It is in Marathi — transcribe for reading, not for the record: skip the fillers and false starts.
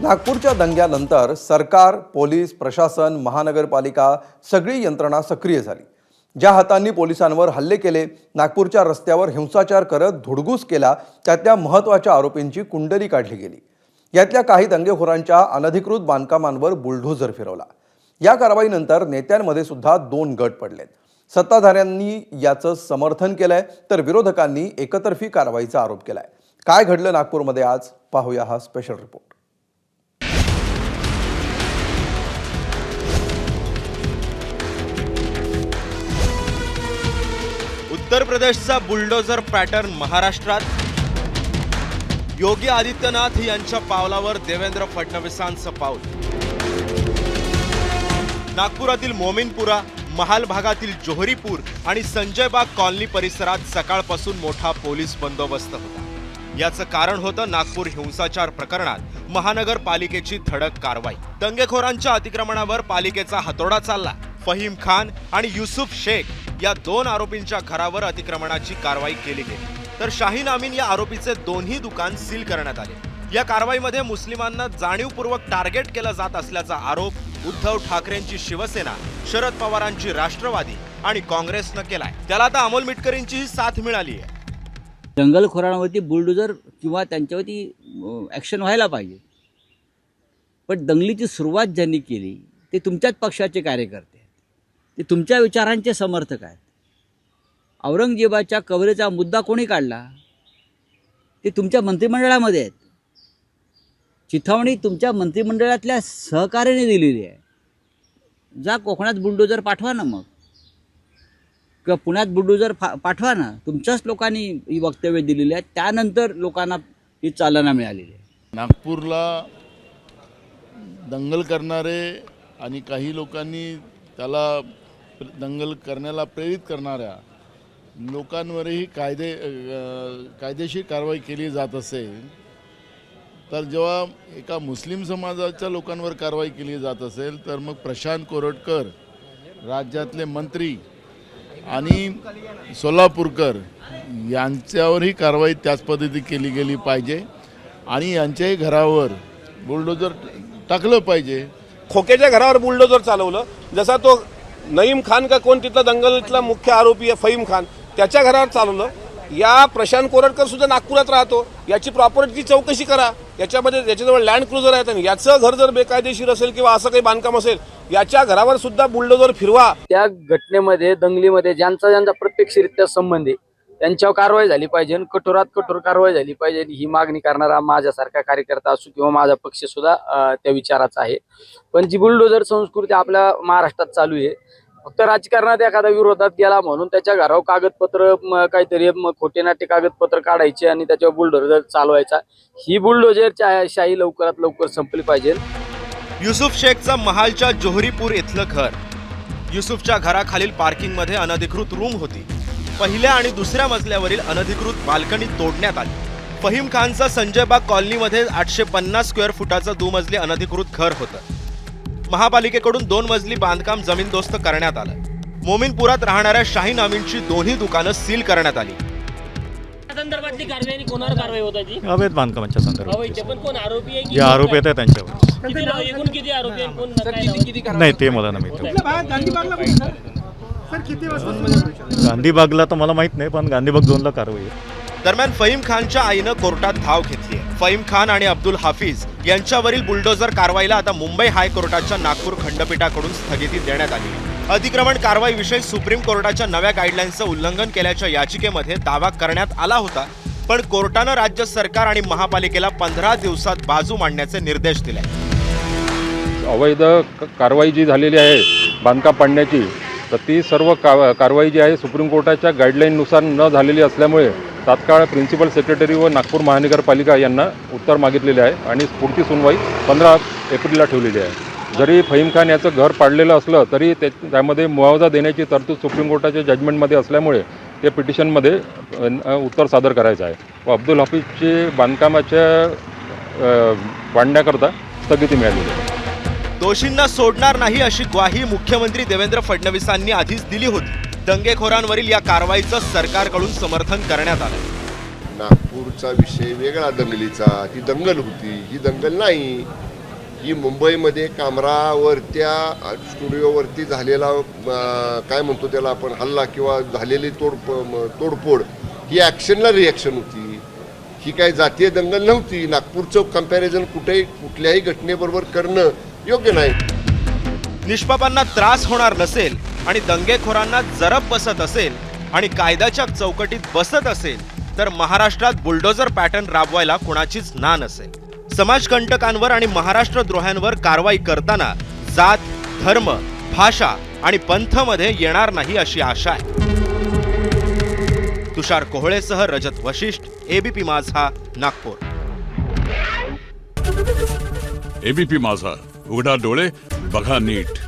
नागपूरच्या दंग्यानंतर सरकार, पोलीस, प्रशासन, महानगरपालिका सगळी यंत्रणा सक्रिय झाली। ज्या हातांनी पोलिसांवर हल्ले केले, नागपूरच्या रस्त्यावर हिंसाचार करत धुडगूस केला, त्यातल्या महत्त्वाच्या आरोपींची कुंडली काढली गेली। यातल्या काही दंगेखोरांच्या अनधिकृत बांधकामांवर बुलडोझर फिरवला। या कारवाईनंतर नेत्यांमध्ये सुद्धा दोन गट पडलेत। सत्ताधाऱ्यांनी याचं समर्थन केलंय तर विरोधकांनी एकतर्फी कारवाईचा आरोप केलाय। काय घडलं नागपूरमध्ये आज, पाहूया हा स्पेशल रिपोर्ट। उत्तर प्रदेशचा बुलडोझर पॅटर्न महाराष्ट्रात, योगी आदित्यनाथ यांच्या पावलावर देवेंद्र फडणवीसांचं पाऊल। नागपुरातील मोमिनपुरा, महाल भागातील जोहरीपूर आणि संजयबाग कॉलनी परिसरात सकाळपासून मोठा पोलीस बंदोबस्त होता। याचं कारण होतं नागपूर हिंसाचार प्रकरणात महानगरपालिकेची धडक कारवाई। दंगेखोरांच्या अतिक्रमणावर पालिकेचा हातोडा चालला। फहीम खान आणि युसुफ शेख या दोन आरोपींच्या घरावर अतिक्रमणाची कारवाई केली गेली, तर शाहीन अमीन या आरोपीचे दोन्ही दुकान सील करण्यात आले। या कारवाईमध्ये मुस्लिमांना जाणीवपूर्वक टार्गेट केलं जात असल्याचा आरोप उद्धव ठाकरेंची शिवसेना, शरद पवारांची राष्ट्रवादी आणि काँग्रेसनं केलाय। त्याला आता अमोल मिटकरींचीही साथ मिळाली आहे। दंगलखोरांवरती बुलडोझर किंवा त्यांच्यावरती ॲक्शन व्हायला पाहिजे, पण दंगलीची सुरुवात ज्यांनी केली ते तुमच्याच पक्षाचे कार्यकर्ते आहेत, ते तुमच्या विचारांचे समर्थक आहेत। औरंगजेबाच्या कबरेचा मुद्दा कोणी काढला? ते तुमच्या मंत्रिमंडळामध्ये आहेत। चिथावणी तुमच्या मंत्रिमंडळातल्या सहकार्याने दिलेली आहे। जा कोकणात बुलडोझर पाठवा ना, मग किंवा पुण्यात बुलडोझर पाठवा ना। तुमच्याच लोकांनी ही वक्तव्य दिलेली आहेत, त्यानंतर लोकांना ही चालना मिळालेली आहे। नागपूरला दंगल करणारे आणि काही लोकांनी त्याला दंगल करण्याला प्रेरित करणाऱ्या लोकांवरही कायदेशीर कारवाई केली जात असेल, तर जेव्हा एका मुस्लिम समाजाच्या लोकांवर कारवाई केली जात असेल, तर मग प्रशांत कोरटकर, राज्यातले मंत्री आणि सोलापूरकर यांच्यावरही कारवाई त्याच पद्धती केली गेली पाहिजे आणि यांच्याही घरावर बुलडोझर टाकलं पाहिजे। खोकेच्या घरावर बुलडोझर चालवलं, जसा तो नईम खान का कोण तिथला दंगलीतला मुख्य आरोपी आहे फहीम खान, त्याच्या घरावर चालवलं। या प्रशांत कोरटकर सुद्धा नागपुरात राहतो, याची प्रॉपर्टीची चौकशी करा। याच्यामध्ये याच्याजवळ लँड क्रुझर आहेत आणि याचं घर जर बेकायदेशीर असेल किंवा असं काही बांधकाम असेल, याच्या घरावर सुद्धा बुलडोझर फिरवा। त्या घटनेमध्ये दंगलीमध्ये ज्यांचा प्रत्यक्षरित्या संबंध आहे त्यांच्यावर कारवाई झाली पाहिजे, कठोरात कठोर कारवाई झाली पाहिजे। ही मागणी करणारा माझ्यासारखा कार्यकर्ता असो किंवा माझा पक्ष सुद्धा त्या विचाराचा आहे। पण जी बुलडोझर संस्कृती आपल्या महाराष्ट्रात चालू आहे, फक्त राजकारणात एखादा विरोधात गेला म्हणून त्याच्या घरावर कागदपत्र काहीतरी खोटेनाटे कागदपत्र काढायचे आणि त्याच्यावर बुलडोझर चालवायचा। ही बुलडोझरची शाही लवकरात लवकर संपली पाहिजे। युसुफ शेखचं महालच्या जोहरीपूर इथलं घर, युसुफच्या घराखालील पार्किंगमध्ये अनधिकृत रूम होती। पहिल्या आणि दुसऱ्या मजल्यावरील अनधिकृत बाल्कनी तोडण्यात आली। फहीम खानचं संजयबाग कॉलनीमध्ये 850 स्क्वेअर फुटाचं दुमजली अनधिकृत घर होतं। महापालिकेकडून 2 मजली बांधकाम जमीनदोस्त करण्यात आलं। मोमिनपुरात राहणाऱ्या शाहीन अमीनची दोन्ही दुकानं सील करण्यात आली। संदर्भातली कारवाई आणि कोणावर कारवाई होत आहे? अवैध बांधकामाच्या संदर्भात पण कोण आरोपी आहे? जे आरोपी आहेत त्यांच्यावर एकूण किती आरोपी आहेत? कोण नाही ते मला नाही माहिती। गांधीबागला तर मला माहित नाही, पण गांधीबाग 2ला कारवाई आहे। दरम्यान फहीम खानच्या आईनं कोर्टात धाव घेतली आहे। फहीम खान आणि अब्दुल हाफिज यांच्यावरील बुलडोझर कारवाईला आता मुंबई हायकोर्टाच्या नागपूर खंडपीठाकडून स्थगिती देण्यात आली आहे। अतिक्रमण कारवाईविषयी सुप्रीम कोर्टाच्या नव्या गाईडलाईन्सचं उल्लंघन केल्याच्या याचिकेमध्ये दावा करण्यात आला होता, पण कोर्टानं राज्य सरकार आणि महापालिकेला 15 दिवसात बाजू मांडण्याचे निर्देश दिले। अवैध कारवाई जी झालेली आहे बांधकाम पाडण्याची, तर ती सर्व कारवाई जी आहे सुप्रीम कोर्टाच्या गाईडलाईननुसार न झालेली असल्यामुळे तात्काळ प्रिन्सिपल सेक्रेटरी व नागपूर महानगरपालिका यांना उत्तर मागितलेले आहे आणि पुढची सुनवाई 15 एप्रिलला ठेवलेली आहे। जरी फहीम खान याचं घर पाडलेलं असलं तरी त्यामध्ये मुआवजा देण्याची तरतूद सुप्रीम कोर्टाच्या जजमेंटमध्ये असल्यामुळे ते पिटिशनमध्ये उत्तर सादर करायचं आहे व अब्दुल हाफिजची बांधकामाच्या पाडण्याकरता स्थगिती मिळालेली आहे। दोषींना सोडणार नाही अशी ग्वाही मुख्यमंत्री देवेंद्र फडणवीसांनी आधीच दिली होती। दंगेखोरांवरील या कारवाईचं सरकारकडून समर्थन करण्यात आलं। नागपूरचा विषय वेगळा दंगलीचा, ती दंगल होती, ही दंगल नाही। ही मुंबईमध्ये कॅमेरावरत्या स्टुडिओवरती झालेला काय म्हणतो त्याला आपण हल्ला किंवा झालेली तोडफोड ही ॲक्शनला रिॲक्शन होती. ही काही जातीय दंगल नव्हती. नागपूरचं कम्पॅरिझन कुठल्याही घटनेबरोबर करणं योग्य नाही. निष्पापांना त्रास होणार नसेल आणि दंगेखोरांना जरब बसत असेल आणि कायद्याच्या चौकटीत बसत असेल तर महाराष्ट्रात बुलडोझर पॅटर्न राबवायला कोणाचीच ना नसेल. समाजकंटकांवर आणि महाराष्ट्रद्रोह्यांवर कारवाई करताना जात, धर्म, भाषा आणि पंथमध्ये येणार नाही अशी आशा आहे. तुषार कोहळेसह रजत वशिष्ठ, एबीपी माझा, नागपूर. एबीपी माझा, उघडा डोळे बघा नीट.